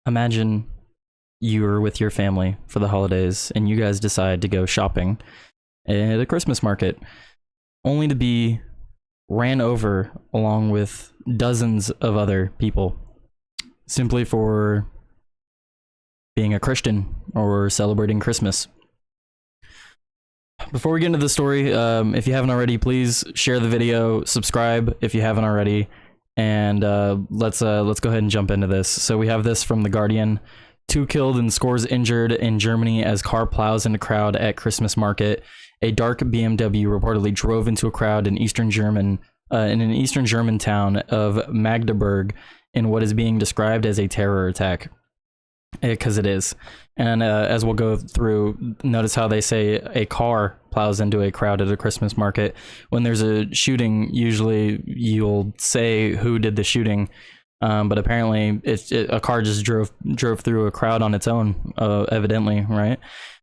imagine you're with your family for the holidays and you guys decide to go shopping at a Christmas market, only to be ran over along with dozens of other people simply for being a Christian or celebrating Christmas. Before we get into the story, if you haven't already, please share the video, subscribe if you haven't already, and let's go ahead and jump into this. So we have this from The Guardian. 2 killed and scores injured in Germany as car plows into crowd at Christmas market. A dark BMW reportedly drove into a crowd in an Eastern German town of Magdeburg in what is being described as a terror attack. Because it is. And as we'll go through, notice how they say a car plows into a crowd at a Christmas market. When there's a shooting, usually you'll say who did the shooting. But apparently a car just drove through a crowd on its own, evidently, right?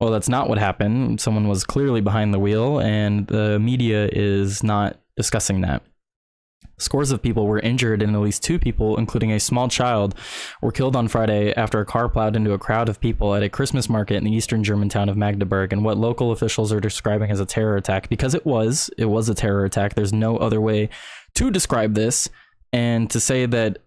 Well, that's not what happened. Someone was clearly behind the wheel, and the media is not discussing that. Scores of people were injured, and at least 2 people, including a small child, were killed on Friday after a car plowed into a crowd of people at a Christmas market in the eastern German town of Magdeburg, and what local officials are describing as a terror attack. Because it was a terror attack. There's no other way to describe this, and to say that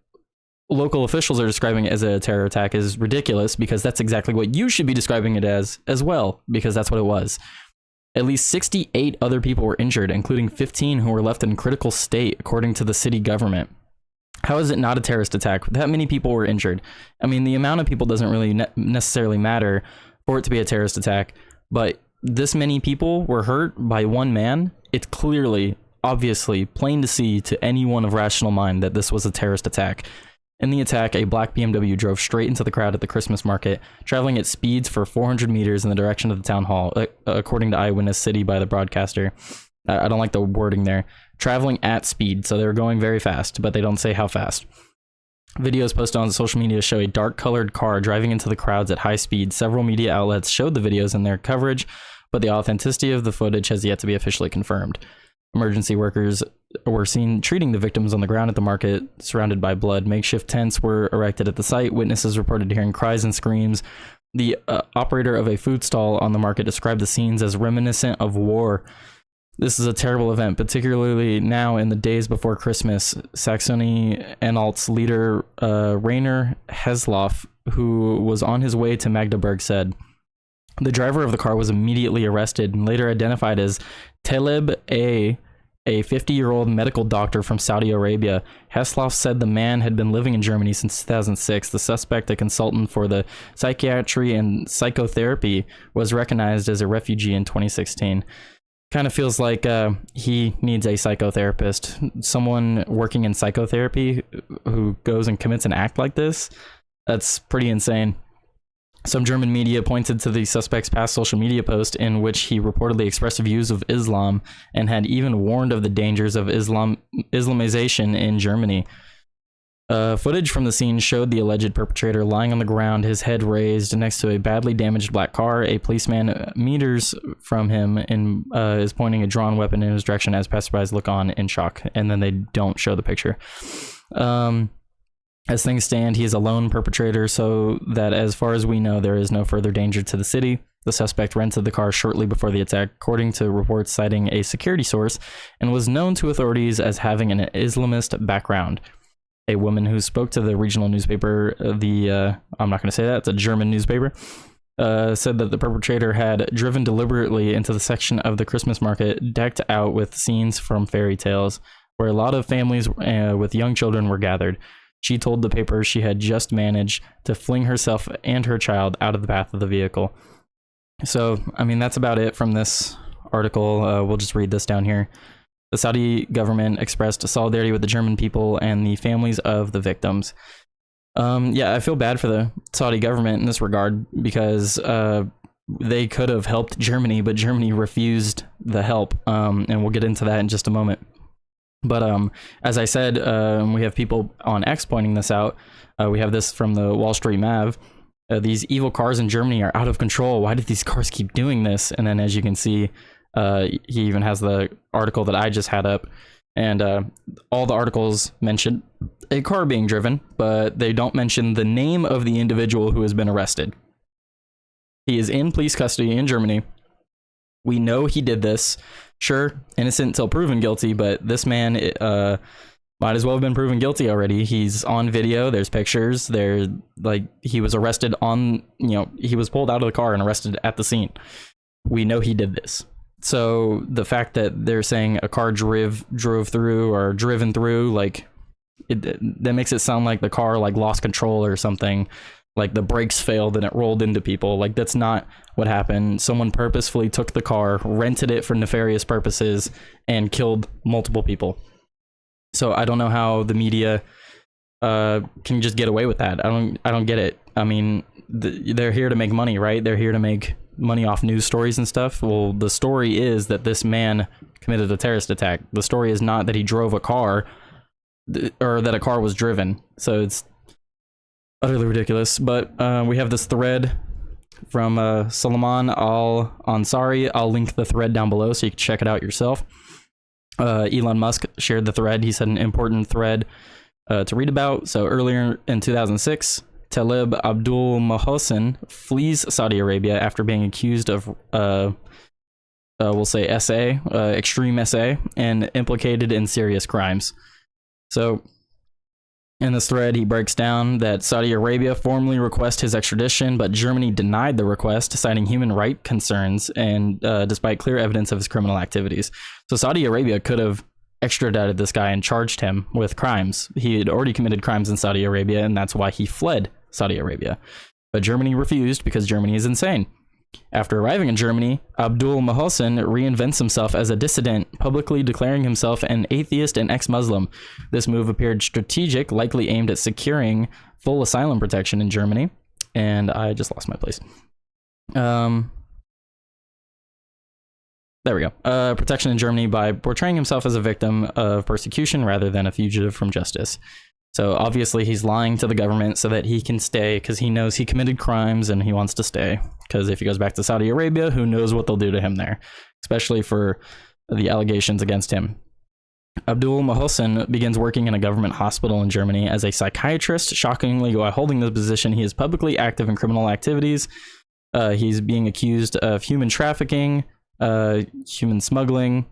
local officials are describing it as a terror attack is ridiculous, because that's exactly what you should be describing it as well, because that's what it was. At least 68 other people were injured, including 15 who were left in critical state, according to the city government. How is it not a terrorist attack? That many people were injured. I mean, the amount of people doesn't really necessarily matter for it to be a terrorist attack, but this many people were hurt by one man. It's clearly, obviously, plain to see to anyone of rational mind that this was a terrorist attack. In the attack, a black BMW drove straight into the crowd at the Christmas market, traveling at speeds for 400 meters in the direction of the town hall, according to Eyewitness City by the broadcaster. I don't like the wording there. Traveling at speed, so they were going very fast, but they don't say how fast. Videos posted on social media show a dark-colored car driving into the crowds at high speed. Several media outlets showed the videos in their coverage, but the authenticity of the footage has yet to be officially confirmed. Emergency workers were seen treating the victims on the ground at the market, surrounded by blood. Makeshift tents were erected at the site. Witnesses reported hearing cries and screams. The operator of a food stall on the market described the scenes as reminiscent of war. This is a terrible event, particularly now in the days before Christmas. Saxony-Anhalt's leader, Rainer Hesloff, who was on his way to Magdeburg, said, "The driver of the car was immediately arrested and later identified as Taleb A 50-year-old medical doctor from Saudi Arabia. Hesloff said the man had been living in Germany since 2006. The suspect, a consultant for the psychiatry and psychotherapy, was recognized as a refugee in 2016. Kind of feels like he needs a psychotherapist. Someone working in psychotherapy who goes and commits an act like this? That's pretty insane. Some German media pointed to the suspect's past social media post in which he reportedly expressed views of Islam and had even warned of the dangers of Islamization in Germany. Footage from the scene showed the alleged perpetrator lying on the ground, his head raised next to a badly damaged black car. A policeman meters from him and is pointing a drawn weapon in his direction as passersby look on in shock, and then they don't show the picture. As things stand, he is a lone perpetrator, so that as far as we know, there is no further danger to the city. The suspect rented the car shortly before the attack, according to reports citing a security source, and was known to authorities as having an Islamist background. A woman who spoke to the regional newspaper, I'm not going to say that, it's a German newspaper, said that the perpetrator had driven deliberately into the section of the Christmas market decked out with scenes from fairy tales, where a lot of families with young children were gathered. She told the paper she had just managed to fling herself and her child out of the path of the vehicle. So, I mean, that's about it from this article. We'll just read this down here. The Saudi government expressed solidarity with the German people and the families of the victims. Yeah, I feel bad for the Saudi government in this regard because they could have helped Germany, but Germany refused the help, and we'll get into that in just a moment. But as I said, we have people on X pointing this out. We have this from the Wall Street Mav. These evil cars in Germany are out of control. Why did these cars keep doing this? And then as you can see, he even has the article that I just had up. And all the articles mention a car being driven, but they don't mention the name of the individual who has been arrested. He is in police custody in Germany. We know he did this. Sure, innocent until proven guilty, but this man might as well have been proven guilty already. He's on video. There's pictures. He was arrested on, he was pulled out of the car and arrested at the scene. We know he did this. So the fact that they're saying a car drove through or driven through, that makes it sound like the car lost control or something, like the brakes failed and it rolled into people. Like, that's not what happened. Someone purposefully took the car, rented it for nefarious purposes, and killed multiple people. So I don't know how the media can just get away with that. I don't get it. I mean, they're here to make money, right? They're here to make money off news stories and stuff. Well, the story is that this man committed a terrorist attack. The story is not that he drove a car or that a car was driven. So it's utterly ridiculous. But we have this thread from Salman Al-Ansari. I'll link the thread down below so you can check it out yourself. Elon Musk shared the thread. He said an important thread to read about. So earlier in 2006, Talib Abdul Mohsen flees Saudi Arabia after being accused of, we'll say SA, extreme SA, and implicated in serious crimes. So in this thread, he breaks down that Saudi Arabia formally requested his extradition, but Germany denied the request, citing human rights concerns and despite clear evidence of his criminal activities. So Saudi Arabia could have extradited this guy and charged him with crimes. He had already committed crimes in Saudi Arabia, and that's why he fled Saudi Arabia. But Germany refused because Germany is insane. After arriving in Germany, Abdul Mohsen reinvents himself as a dissident, publicly declaring himself an atheist and ex-Muslim. This move appeared strategic, likely aimed at securing full asylum protection in Germany. And I just lost my place. There we go. Protection in Germany by portraying himself as a victim of persecution rather than a fugitive from justice. So obviously he's lying to the government so that he can stay, because he knows he committed crimes and he wants to stay. Because if he goes back to Saudi Arabia, who knows what they'll do to him there, especially for the allegations against him. Abdul Mohsen begins working in a government hospital in Germany as a psychiatrist. Shockingly, while holding this position, he is publicly active in criminal activities. He's being accused of human trafficking, human smuggling,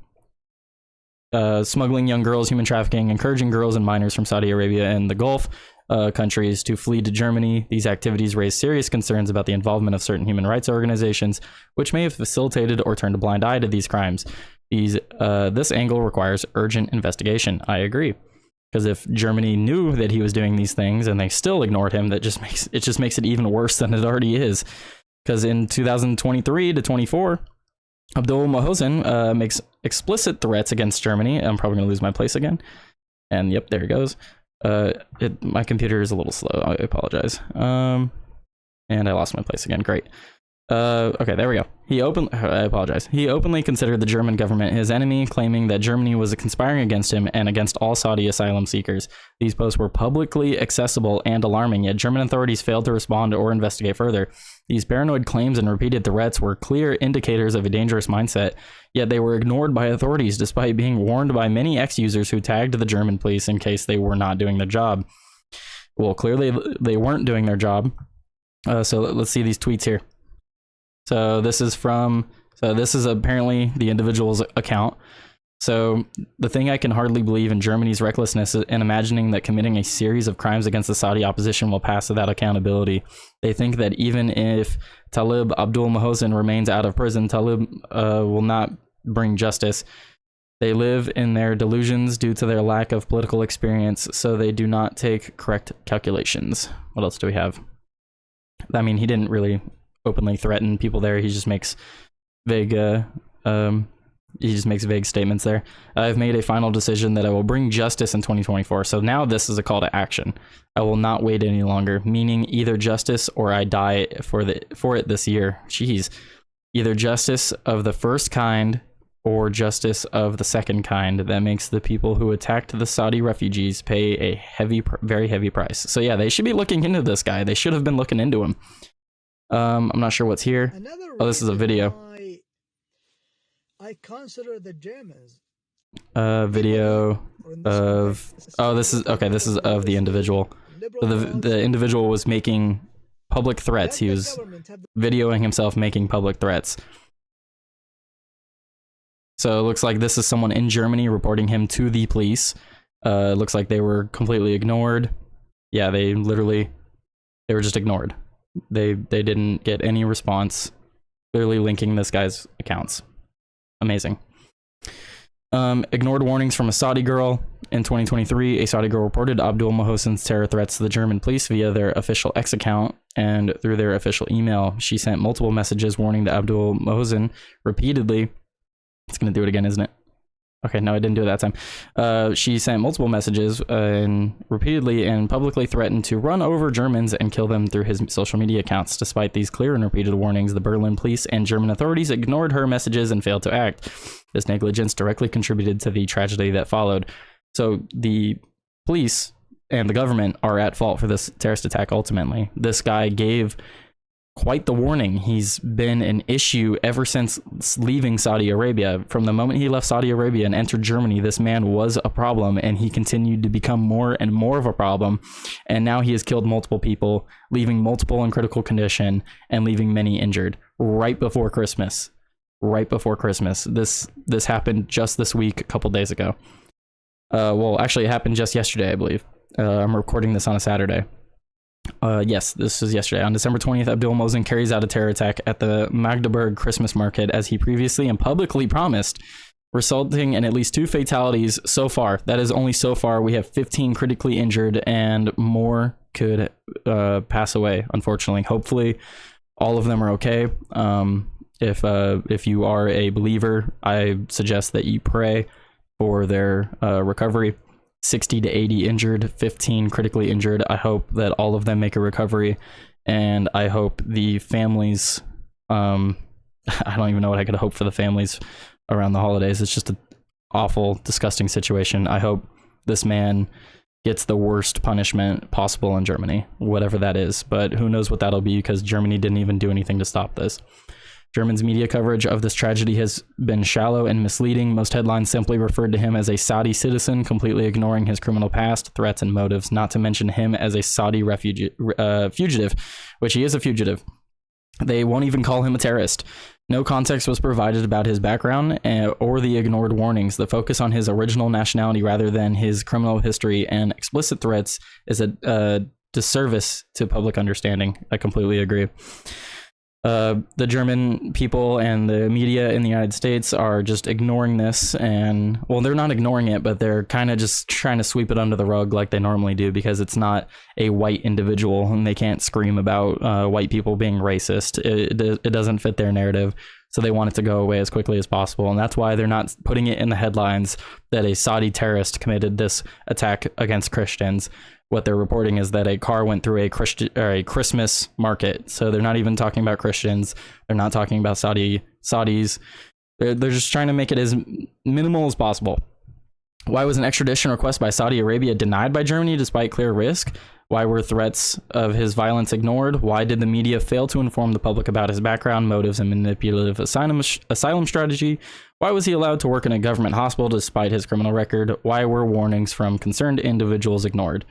smuggling young girls, human trafficking, encouraging girls and minors from Saudi Arabia and the Gulf countries to flee to Germany. These activities raise serious concerns about the involvement of certain human rights organizations, which may have facilitated or turned a blind eye to these crimes. This angle requires urgent investigation. I agree. Because if Germany knew that he was doing these things and they still ignored him, that just makes it even worse than it already is. Because in 2023 to 24, Abdul Mohsen makes explicit threats against Germany. I'm probably going to lose my place again. And yep, there it goes. My computer is a little slow. I apologize. And I lost my place again. Great. Okay, there we go. I apologize. He openly considered the German government his enemy, claiming that Germany was conspiring against him and against all Saudi asylum seekers. These posts were publicly accessible and alarming, yet German authorities failed to respond or investigate further. These paranoid claims and repeated threats were clear indicators of a dangerous mindset, yet they were ignored by authorities despite being warned by many ex-users who tagged the German police in case they were not doing their job. Well, clearly they weren't doing their job. So let's see these tweets here. So this is apparently the individual's account. So the thing I can hardly believe in Germany's recklessness in imagining that committing a series of crimes against the Saudi opposition will pass without accountability. They think that even if Talib Abdul Mohsen remains out of prison, Talib will not bring justice. They live in their delusions due to their lack of political experience, so they do not take correct calculations. What else do we have? I mean, he didn't really openly threaten people there. He just makes vague statements there. I've made a final decision that I will bring justice in 2024. So now this is a call to action. I will not wait any longer, meaning either justice or I die for it this year. Jeez. Either justice of the first kind or justice of the second kind. That makes the people who attacked the Saudi refugees pay a very heavy price. So yeah, they should be looking into this guy. They should have been looking into him. I'm not sure what's here. Oh, this is a video. I consider the Germans video of, oh, this is okay, this is of the individual. So the individual was making public threats. He was videoing himself making public threats. So it looks like this is someone in Germany reporting him to the police. It looks like they were completely ignored. Yeah, they were just ignored. They didn't get any response, clearly linking this guy's accounts. Amazing. Ignored warnings from a Saudi girl. In 2023, a Saudi girl reported Abdul Mohsen's terror threats to the German police via their official X account and through their official email. She sent multiple messages warning that Abdul Mohsen repeatedly. It's going to do it again, isn't it? Okay, no, I didn't do it that time. She sent multiple messages and repeatedly and publicly threatened to run over Germans and kill them through his social media accounts. Despite these clear and repeated warnings, the Berlin police and German authorities ignored her messages and failed to act. This negligence directly contributed to the tragedy that followed. So the police and the government are at fault for this terrorist attack ultimately. This guy gave quite the warning. He's been an issue ever since leaving Saudi Arabia. From the moment he left Saudi Arabia and entered Germany, this man was a problem, and he continued to become more and more of a problem. And now he has killed multiple people, leaving multiple in critical condition and leaving many injured right before Christmas. Right before Christmas. This happened just this week, a couple days ago. Well, actually, it happened just yesterday, I believe. I'm recording this on a Saturday. Yes, this is yesterday. On December 20th, Abdul Mohsen carries out a terror attack at the Magdeburg Christmas market as he previously and publicly promised, resulting in at least 2 fatalities so far. That is only so far. We have 15 critically injured and more could pass away, unfortunately. Hopefully, all of them are okay. If you are a believer, I suggest that you pray for their recovery. 60 to 80 injured, 15 critically injured. I hope that all of them make a recovery, and I hope the families, I don't even know what I could hope for the families around the holidays. It's just an awful, disgusting situation. I hope this man gets the worst punishment possible in Germany, whatever that is, but who knows what that'll be, because Germany didn't even do anything to stop this. Germany's media coverage of this tragedy has been shallow and misleading. Most headlines simply referred to him as a Saudi citizen, completely ignoring his criminal past, threats, and motives, not to mention him as a Saudi fugitive, which he is a fugitive. They won't even call him a terrorist. No context was provided about his background or the ignored warnings. The focus on his original nationality rather than his criminal history and explicit threats is a disservice to public understanding. I completely agree. The German people and the media in the United States are just ignoring this, and well, they're not ignoring it, but they're kind of just trying to sweep it under the rug like they normally do, because it's not a white individual and they can't scream about white people being racist. It doesn't fit their narrative, so they want it to go away as quickly as possible, and that's why they're not putting it in the headlines that a Saudi terrorist committed this attack against Christians. What they're reporting is that a car went through a Christmas market. So they're not even talking about Christians. They're not talking about Saudis. They're just trying to make it as minimal as possible. Why was an extradition request by Saudi Arabia denied by Germany despite clear risk? Why were threats of his violence ignored? Why did the media fail to inform the public about his background, motives, and manipulative asylum strategy? Why was he allowed to work in a government hospital despite his criminal record? Why were warnings from concerned individuals ignored?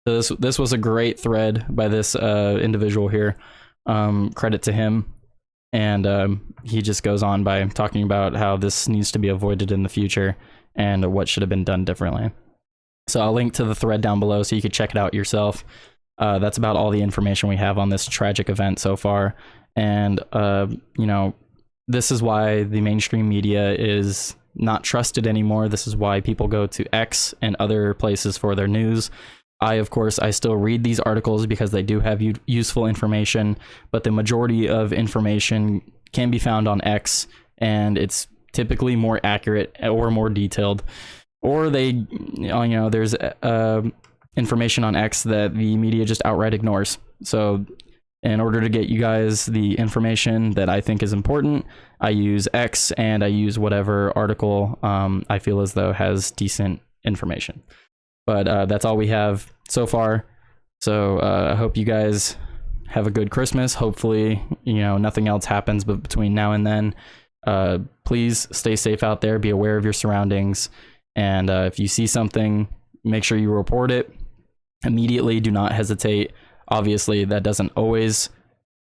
So this was a great thread by this individual here. Credit to him. And he just goes on by talking about how this needs to be avoided in the future and what should have been done differently. So I'll link to the thread down below so you can check it out yourself. That's about all the information we have on this tragic event so far. And, you know, this is why the mainstream media is not trusted anymore. This is why people go to X and other places for their news. Of course, I still read these articles because they do have useful information, but the majority of information can be found on X, and it's typically more accurate or more detailed. Or they, you know, there's information on X that the media just outright ignores. So in order to get you guys the information that I think is important, I use X, and I use whatever article I feel as though has decent information. But that's all we have so far. So I hope you guys have a good Christmas. Hopefully, you know, nothing else happens, but between now and then, please stay safe out there. Be aware of your surroundings. And if you see something, make sure you report it immediately. Do not hesitate. Obviously, that doesn't always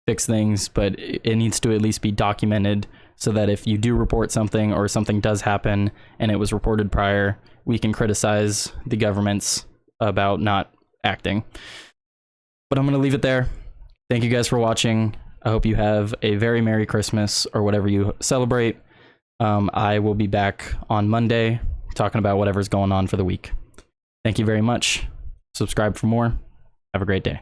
fix things, but it needs to at least be documented so that if you do report something or something does happen and it was reported prior, we can criticize the governments about not acting. But I'm going to leave it there. Thank you guys for watching. I hope you have a very Merry Christmas or whatever you celebrate. I will be back on Monday talking about whatever's going on for the week. Thank you very much. Subscribe for more. Have a great day.